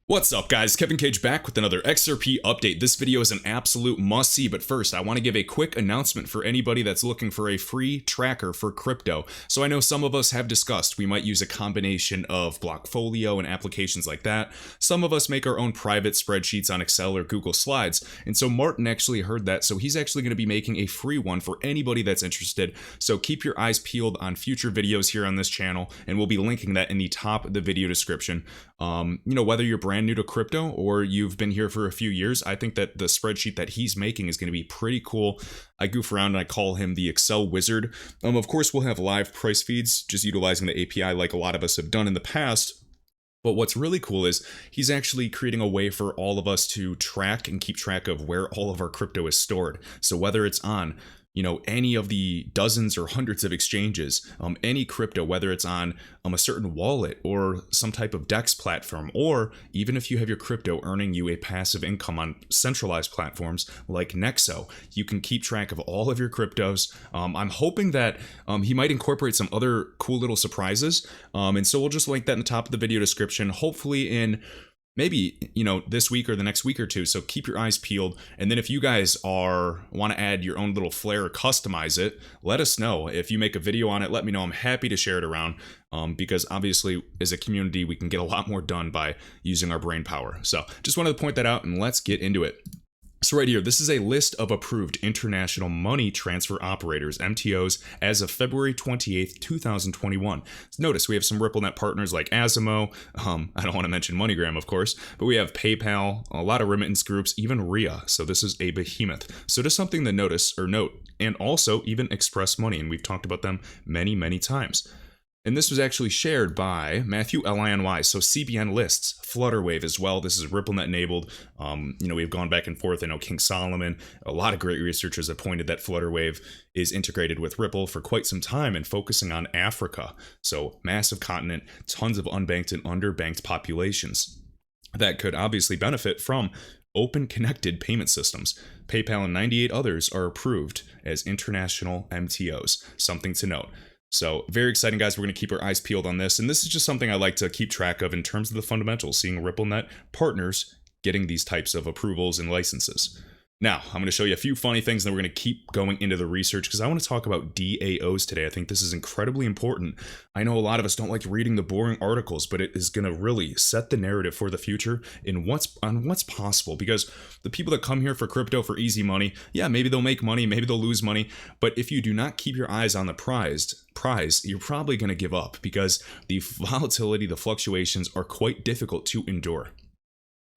What's up guys, Kevin Cage back with another XRP update. This video is an absolute must-see, but first I want to give a quick announcement for anybody that's looking for a free tracker for crypto. So I know some of us have discussed we might use a combination of Blockfolio and applications like that. Some of us make our own private spreadsheets on Excel or Google Slides, and so Martin actually heard that, so he's actually going to be making a free one for anybody that's interested. So keep your eyes peeled on future videos here on this channel, and we'll be linking that in the top of the video description. Whether you're brand new to crypto or you've been here for a few years, I think that the spreadsheet that he's making is going to be pretty cool. I goof around and I call him the Excel wizard. Of course, we'll have live price feeds just utilizing the API like a lot of us have done in the past. But what's really cool is he's actually creating a way for all of us to track and keep track of where all of our crypto is stored. So whether it's on any of the dozens or hundreds of exchanges, any crypto, whether it's on a certain wallet or some type of DEX platform, or even if you have your crypto earning you a passive income on centralized platforms like Nexo, you can keep track of all of your cryptos. I'm hoping that he might incorporate some other cool little surprises. And so we'll just link that in the top of the video description, hopefully in maybe, this week or the next week or two. So keep your eyes peeled. And then if you guys want to add your own little flair or customize it, let us know. If you make a video on it, let me know. I'm happy to share it around because obviously as a community, we can get a lot more done by using our brain power. So just wanted to point that out and let's get into it. So right here, this is a list of approved international money transfer operators, MTOs, as of February 28th, 2021. Notice we have some RippleNet partners like Asimo. I don't want to mention MoneyGram, of course, but we have PayPal, a lot of remittance groups, even RIA. So this is a behemoth. So just something to notice or note, and also even Express Money, and we've talked about them many, many times. And this was actually shared by Matthew Liony. So CBN lists Flutterwave as well. This is RippleNet enabled. We've gone back and forth. I know King Solomon, a lot of great researchers have pointed that Flutterwave is integrated with Ripple for quite some time and focusing on Africa. So massive continent, tons of unbanked and underbanked populations that could obviously benefit from open connected payment systems. PayPal and 98 others are approved as international MTOs. Something to note. So very exciting, guys. We're going to keep our eyes peeled on this. And this is just something I like to keep track of in terms of the fundamentals, seeing RippleNet partners getting these types of approvals and licenses. Now, I'm going to show you a few funny things, and then we're going to keep going into the research because I want to talk about DAOs today. I think this is incredibly important. I know a lot of us don't like reading the boring articles, but it is going to really set the narrative for the future on what's possible, because the people that come here for crypto for easy money, yeah, maybe they'll make money, maybe they'll lose money, but if you do not keep your eyes on the prize, you're probably going to give up because the volatility, the fluctuations are quite difficult to endure.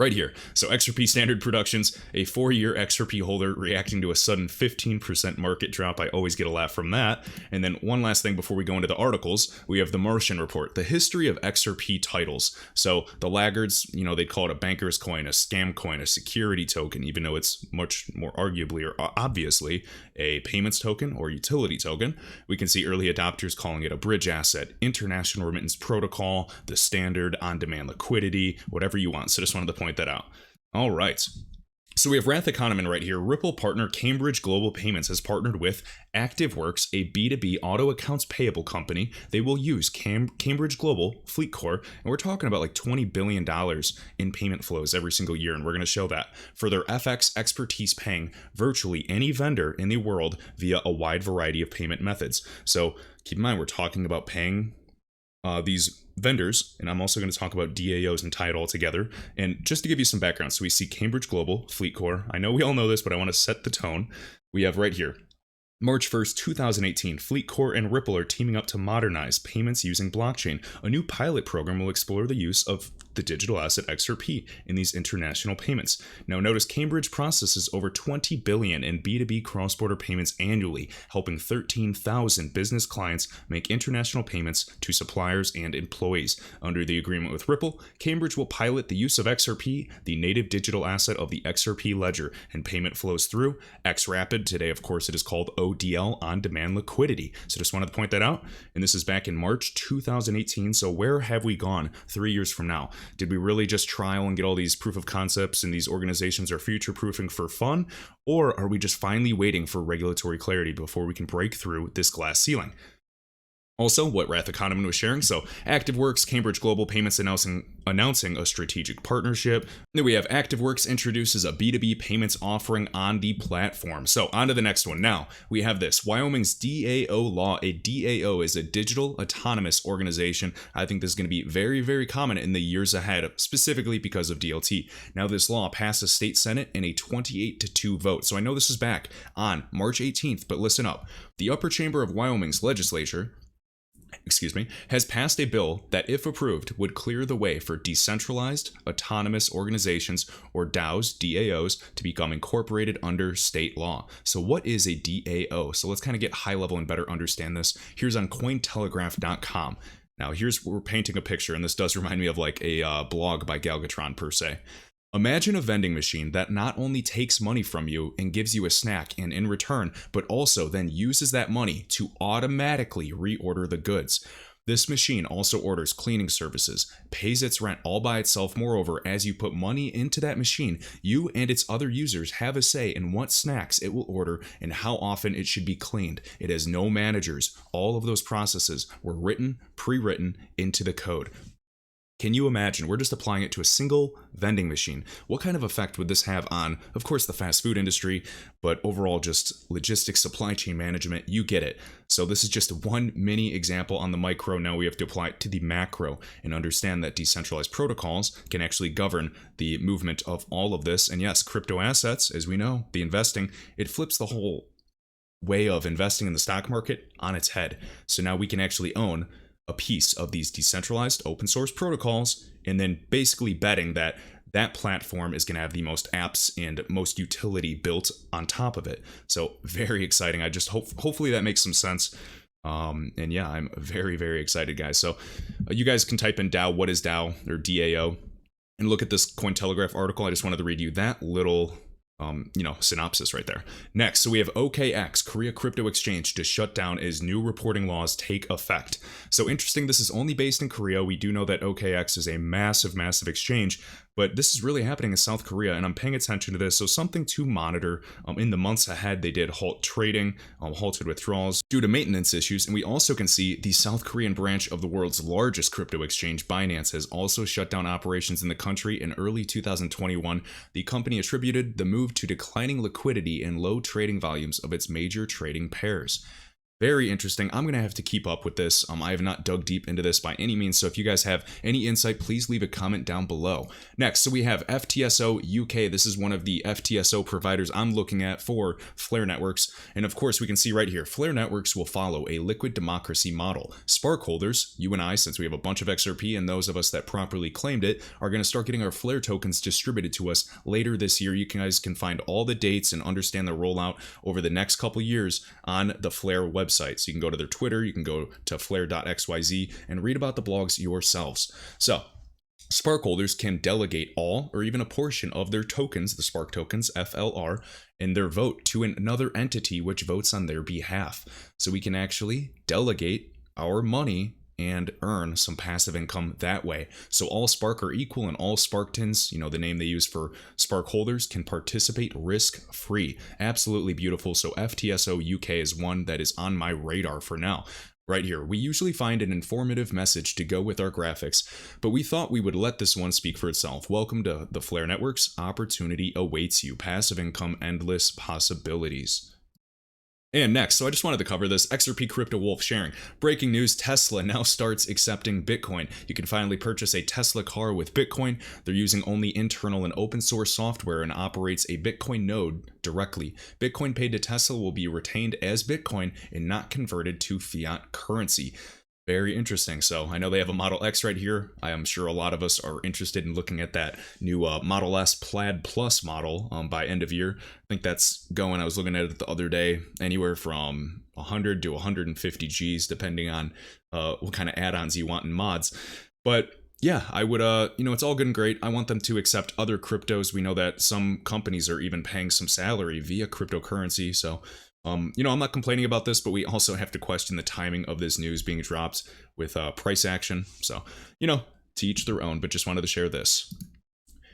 Right here. So XRP Standard Productions, a 4-year XRP holder reacting to a sudden 15% market drop. I always get a laugh from that. And then one last thing before we go into the articles, we have the Martian Report, the history of XRP titles. So the laggards, they call it a banker's coin, a scam coin, a security token, even though it's much more arguably or obviously a payments token or utility token. We can see early adopters calling it a bridge asset, international remittance protocol, the standard on-demand liquidity, whatever you want. So just wanted to point that out. All right. So we have Wrath Economin right here. Ripple partner Cambridge Global Payments has partnered with ActiveWorks, a B2B auto accounts payable company. They will use Cambridge Global Fleet Core, and we're talking about like $20 billion in payment flows every single year, and we're going to show that for their FX expertise paying virtually any vendor in the world via a wide variety of payment methods. So keep in mind, we're talking about paying these vendors, and I'm also going to talk about DAOs and tie it all together. And just to give you some background, so we see Cambridge Global Fleet Core. I know we all know this, but I want to set the tone. We have right here, March 1st, 2018, FleetCor and Ripple are teaming up to modernize payments using blockchain. A new pilot program will explore the use of the digital asset XRP in these international payments. Now notice Cambridge processes over 20 billion in B2B cross-border payments annually, helping 13,000 business clients make international payments to suppliers and employees. Under the agreement with Ripple, Cambridge will pilot the use of XRP, the native digital asset of the XRP ledger, and payment flows through XRapid. Today, of course, it is called ODL, on-demand liquidity. So just wanted to point that out. And this is back in March 2018. So where have we gone 3 years from now? Did we really just trial and get all these proof of concepts and these organizations are future proofing for fun? Or are we just finally waiting for regulatory clarity before we can break through this glass ceiling? Also, what Wrath Economy was sharing. So, ActiveWorks, Cambridge Global Payments announcing a strategic partnership. Then we have ActiveWorks introduces a B2B payments offering on the platform. So, on to the next one. Now, we have this Wyoming's DAO law. A DAO is a digital autonomous organization. I think this is going to be very, very common in the years ahead, specifically because of DLT. Now, this law passed the state Senate in a 28-2 vote. So, I know this is back on March 18th, but listen up. The upper chamber of Wyoming's legislature has passed a bill that, if approved, would clear the way for decentralized autonomous organizations, or DAOs, to become incorporated under state law. So what is a DAO? So let's kind of get high level and better understand this. Here's on Cointelegraph.com. Now here's where we're painting a picture, and this does remind me of like a blog by Galgatron per se. Imagine a vending machine that not only takes money from you and gives you a snack and in return, but also then uses that money to automatically reorder the goods. This machine also orders cleaning services, pays its rent all by itself. Moreover, as you put money into that machine, you and its other users have a say in what snacks it will order and how often it should be cleaned. It has no managers. All of those processes were pre-written into the code. Can you imagine? We're just applying it to a single vending machine. What kind of effect would this have on, of course, the fast food industry, but overall just logistics, supply chain management? You get it. So this is just one mini example on the micro. Now we have to apply it to the macro and understand that decentralized protocols can actually govern the movement of all of this. And yes, crypto assets, as we know, the investing, it flips the whole way of investing in the stock market on its head. So now we can actually own a piece of these decentralized open source protocols, and then basically betting that that platform is going to have the most apps and most utility built on top of it. So very exciting. I just hopefully that makes some sense. And yeah, I'm very, very excited, guys. So you guys can type in DAO, what is DAO or DAO, and look at this Cointelegraph article. I just wanted to read you that little synopsis right there. Next, so we have OKX, Korea Crypto Exchange, to shut down as new reporting laws take effect. So interesting, this is only based in Korea. We do know that OKX is a massive, massive exchange, but this is really happening in South Korea, and I'm paying attention to this. So something to monitor. In the months ahead, they did halt trading, halted withdrawals due to maintenance issues. And we also can see the South Korean branch of the world's largest crypto exchange, Binance, has also shut down operations in the country in early 2021. The company attributed the move to declining liquidity and low trading volumes of its major trading pairs. Very interesting. I'm going to have to keep up with this. I have not dug deep into this by any means, so if you guys have any insight, please leave a comment down below. Next, so we have FTSO UK. This is one of the FTSO providers I'm looking at for Flare Networks. And of course, we can see right here, Flare Networks will follow a liquid democracy model. Spark holders, you and I, since we have a bunch of XRP, and those of us that properly claimed it, are going to start getting our Flare tokens distributed to us later this year. You guys can find all the dates and understand the rollout over the next couple years on the Flare website. So you can go to their Twitter, you can go to flare.xyz and read about the blogs yourselves. So Spark holders can delegate all or even a portion of their tokens, the Spark tokens, FLR, and their vote to another entity which votes on their behalf. So we can actually delegate our money and earn some passive income that way. So all Spark are equal, and all Sparktons, the name they use for Spark holders, can participate risk-free. Absolutely beautiful. So FTSO UK is one that is on my radar for now. Right here, we usually find an informative message to go with our graphics, but we thought we would let this one speak for itself. Welcome to the Flare Networks. Opportunity awaits you. Passive income, endless possibilities. And next, so I just wanted to cover this, XRP Crypto Wolf sharing. Breaking news, Tesla now starts accepting Bitcoin. You can finally purchase a Tesla car with Bitcoin. They're using only internal and open source software and operates a Bitcoin node directly. Bitcoin paid to Tesla will be retained as Bitcoin and not converted to fiat currency. Very interesting. So I know they have a Model X right here. I am sure a lot of us are interested in looking at that new Model S Plaid Plus model by end of year. I think that's going, I was looking at it the other day, anywhere from 100 to 150 Gs, depending on what kind of add-ons you want and mods. But yeah, I would, it's all good and great. I want them to accept other cryptos. We know that some companies are even paying some salary via cryptocurrency. So I'm not complaining about this, but we also have to question the timing of this news being dropped with price action. So, to each their own, but just wanted to share this.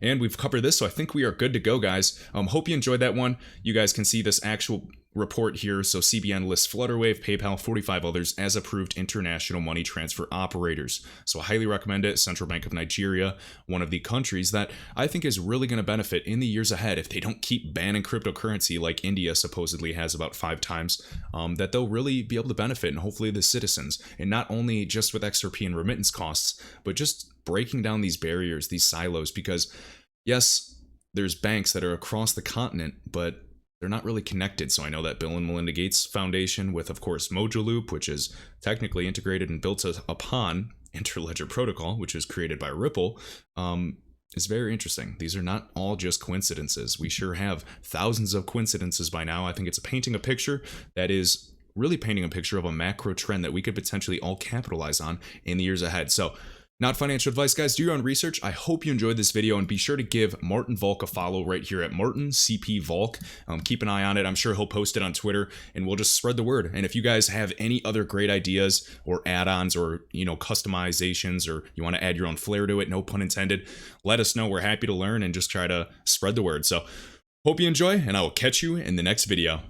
And we've covered this, so I think we are good to go, guys. Hope you enjoyed that one. You guys can see this actual report here. So CBN lists Flutterwave, PayPal, 45 others as approved international money transfer operators. So I highly recommend it. Central Bank of Nigeria, one of the countries that I think is really going to benefit in the years ahead if they don't keep banning cryptocurrency like India supposedly has about 5 times, that they'll really be able to benefit, and hopefully the citizens, and not only just with XRP and remittance costs, but just breaking down these barriers, these silos, because yes, there's banks that are across the continent, but they're not really connected. So I know that Bill and Melinda Gates Foundation with, of course, Mojaloop, which is technically integrated and built upon Interledger Protocol, which is created by Ripple, is very interesting. These are not all just coincidences. We sure have thousands of coincidences by now. I think it's painting a picture that is really painting a picture of a macro trend that we could potentially all capitalize on in the years ahead. So not financial advice, guys. Do your own research. I hope you enjoyed this video, and be sure to give Martin Volk a follow right here at Martin CP Volk. Keep an eye on it. I'm sure he'll post it on Twitter, and we'll just spread the word. And if you guys have any other great ideas or add-ons or, customizations, or you want to add your own flair to it, no pun intended, let us know. We're happy to learn and just try to spread the word. So hope you enjoy, and I will catch you in the next video.